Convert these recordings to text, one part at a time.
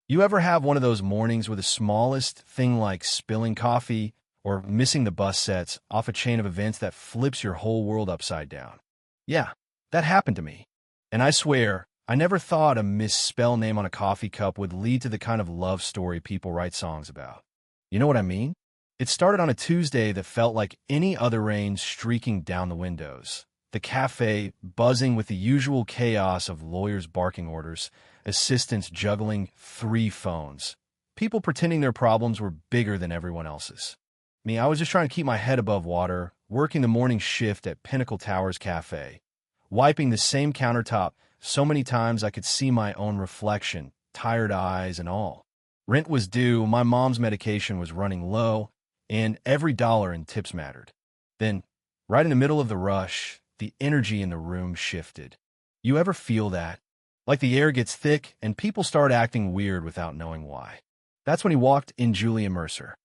You ever have one of those mornings where the smallest thing like spilling coffee or missing the bus sets off a chain of events that flips your whole world upside down? Yeah, that happened to me. And I swear, I never thought a misspelled name on a coffee cup would lead to the kind of love story people write songs about. You know what I mean? It started on a Tuesday that felt like any other rain streaking down the windows. The cafe buzzing with the usual chaos of lawyers barking orders, assistants juggling 3 phones, people pretending their problems were bigger than everyone else's. Me, I was just trying to keep my head above water, working the morning shift at Pinnacle Towers Cafe, wiping the same countertop so many times I could see my own reflection, tired eyes and all. Rent was due, my mom's medication was running low, and every dollar in tips mattered. Then, right in the middle of the rush, the energy in the room shifted. You ever feel that? Like the air gets thick and people start acting weird without knowing why. That's when he walked in, Julian Mercer.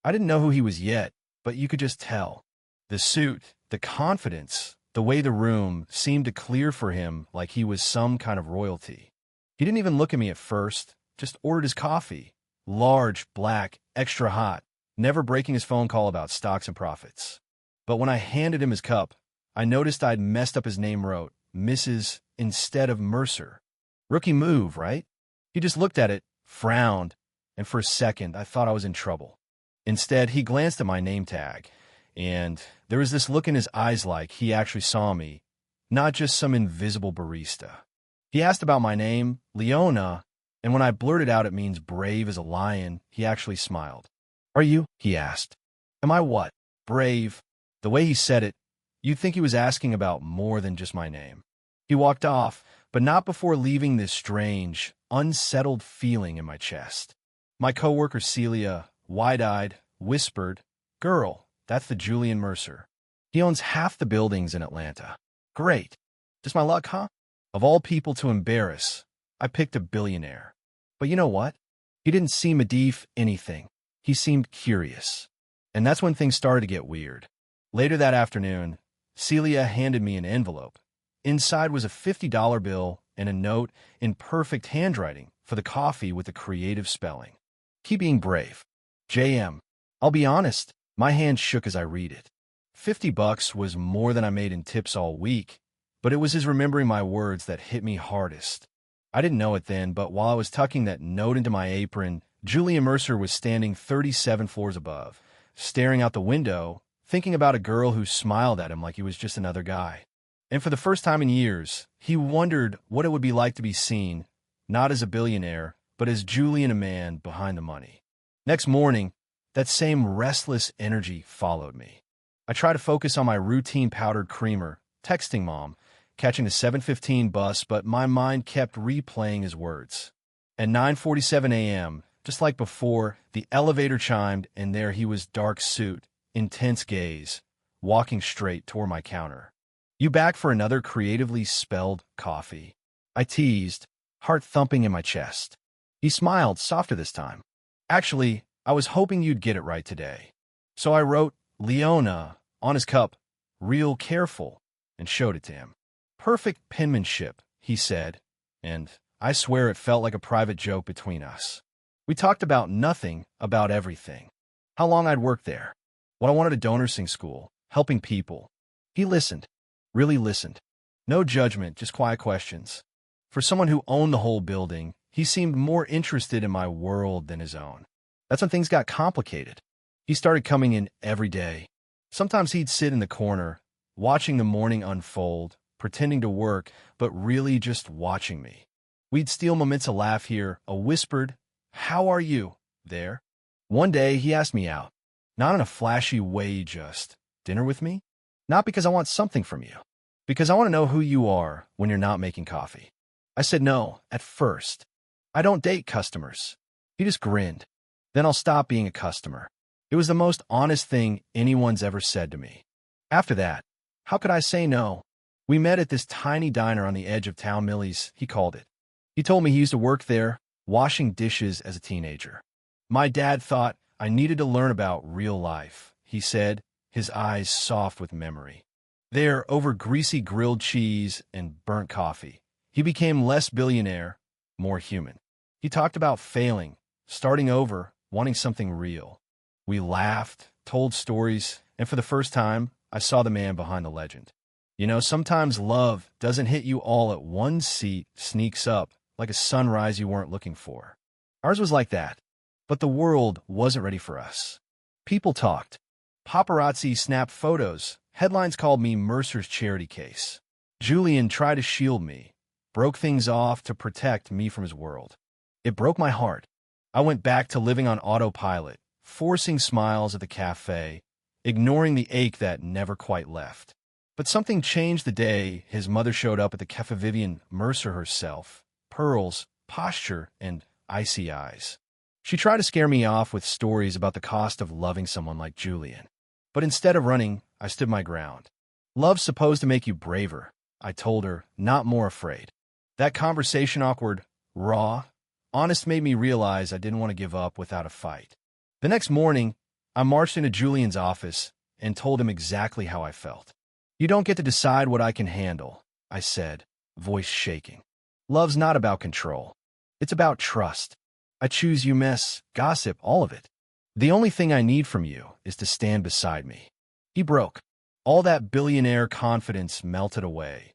I didn't know who he was yet, but you could just tell. The suit, the confidence, the way the room seemed to clear for him like he was some kind of royalty. He didn't even look at me at first, just ordered his coffee. Large, black, extra hot, never breaking his phone call about stocks and profits. But when I handed him his cup, I noticed I'd messed up his name, wrote Mrs. instead of Mercer. Rookie move, right? He just looked at it, frowned, and for a second I thought I was in trouble. Instead, he glanced at my name tag, and there was this look in his eyes like he actually saw me, not just some invisible barista. He asked about my name, Leona, and when I blurted out it means brave as a lion, he actually smiled. Are you? He asked. Am I what? Brave? The way he said it, you'd think he was asking about more than just my name. He walked off, but not before leaving this strange, unsettled feeling in my chest. My coworker Celia, wide-eyed, whispered, Girl, that's the Julian Mercer. He owns half the buildings in Atlanta. Great. Just my luck, huh? Of all people to embarrass, I picked a billionaire. But you know what? He didn't seem Medivh anything. He seemed curious. And that's when things started to get weird. Later that afternoon, Celia handed me an envelope. Inside was a $50 bill and a note in perfect handwriting for the coffee with the creative spelling. Keep being brave. JM. I'll be honest, my hand shook as I read it. $50 was more than I made in tips all week, but it was his remembering my words that hit me hardest. I didn't know it then, but while I was tucking that note into my apron, Julian Mercer was standing 37 floors above, staring out the window, thinking about a girl who smiled at him like he was just another guy. And for the first time in years, he wondered what it would be like to be seen, not as a billionaire, but as Julian, a man behind the money. Next morning, that same restless energy followed me. I tried to focus on my routine powdered creamer, texting Mom, catching the 7:15 bus, but my mind kept replaying his words. At 9:47 a.m., just like before, the elevator chimed, and there he was, dark suit, intense gaze, walking straight toward my counter. You back for another creatively spelled coffee? I teased, heart thumping in my chest. He smiled, softer this time. Actually, I was hoping you'd get it right today. So I wrote Leona on his cup, real careful, and showed it to him. Perfect penmanship, he said, and I swear it felt like a private joke between us. We talked about nothing, about everything. How long I'd worked there, what I wanted to do nursing school, helping people. He listened, really listened. No judgment, just quiet questions. For someone who owned the whole building, he seemed more interested in my world than his own. That's when things got complicated. He started coming in every day. Sometimes he'd sit in the corner, watching the morning unfold, pretending to work, but really just watching me. We'd steal moments of laugh here, a whispered, "How are you?" there. One day, he asked me out. Not in a flashy way, just, dinner with me? Not because I want something from you. Because I want to know who you are when you're not making coffee. I said no, at first. I don't date customers. He just grinned. Then I'll stop being a customer. It was the most honest thing anyone's ever said to me. After that, how could I say no? We met at this tiny diner on the edge of town, Millie's, he called it. He told me he used to work there, washing dishes as a teenager. My dad thought I needed to learn about real life, he said, his eyes soft with memory. There, over greasy grilled cheese and burnt coffee, he became less billionaire, more human. He talked about failing, starting over, wanting something real. We laughed, told stories, and for the first time, I saw the man behind the legend. You know, sometimes love doesn't hit you all at one seat, sneaks up, like a sunrise you weren't looking for. Ours was like that, but the world wasn't ready for us. People talked. Paparazzi snapped photos. Headlines called me Mercer's charity case. Julian tried to shield me, broke things off to protect me from his world. It broke my heart. I went back to living on autopilot, forcing smiles at the cafe, ignoring the ache that never quite left. But something changed the day his mother showed up at the Cafe Vivian Mercer herself. Pearls, posture, and icy eyes. She tried to scare me off with stories about the cost of loving someone like Julian. But instead of running, I stood my ground. Love's supposed to make you braver, I told her, not more afraid. That conversation, awkward, raw, honest, made me realize I didn't want to give up without a fight. The next morning, I marched into Julian's office and told him exactly how I felt. You don't get to decide what I can handle, I said, voice shaking. Love's not about control. It's about trust. I choose you, mess, gossip, all of it. The only thing I need from you is to stand beside me. He broke. All that billionaire confidence melted away.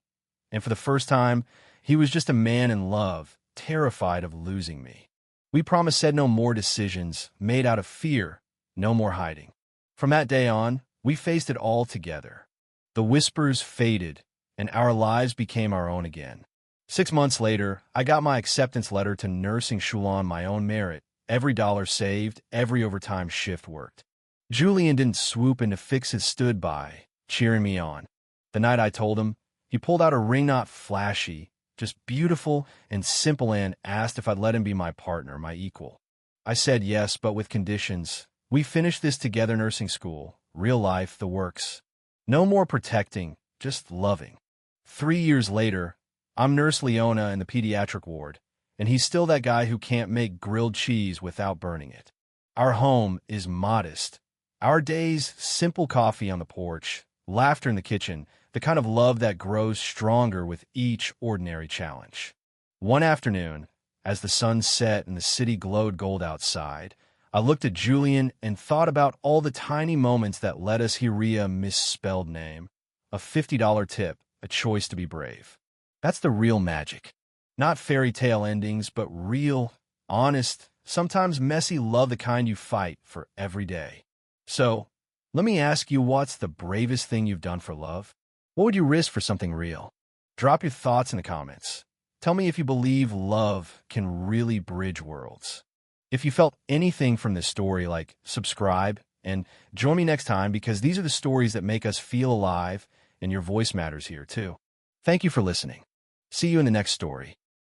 And for the first time, he was just a man in love, terrified of losing me. We promised said no more decisions made out of fear, no more hiding. From that day on, we faced it all together. The whispers faded, and our lives became our own again. 6 months later, I got my acceptance letter to nursing school on my own merit. Every dollar saved, every overtime shift worked. Julian didn't swoop in to fix it, stood by, cheering me on. The night I told him, he pulled out a ring not flashy, just beautiful and simple, and asked if I'd let him be my partner, my equal. I said yes, but with conditions. We finished this together, nursing school, real life, the works. No more protecting, just loving. 3 years later, I'm Nurse Leona in the pediatric ward, and he's still that guy who can't make grilled cheese without burning it. Our home is modest. Our days, simple coffee on the porch, laughter in the kitchen, the kind of love that grows stronger with each ordinary challenge. One afternoon, as the sun set and the city glowed gold outside, I looked at Julian and thought about all the tiny moments that led us here. A misspelled name, a $50 tip, a choice to be brave. That's the real magic. Not fairy tale endings, but real, honest, sometimes messy love, the kind you fight for every day. So, let me ask you, what's the bravest thing you've done for love? What would you risk for something real? Drop your thoughts in the comments. Tell me if you believe love can really bridge worlds. If you felt anything from this story, like, subscribe, and join me next time, because these are the stories that make us feel alive, and your voice matters here too. Thank you for listening. See you in the next story.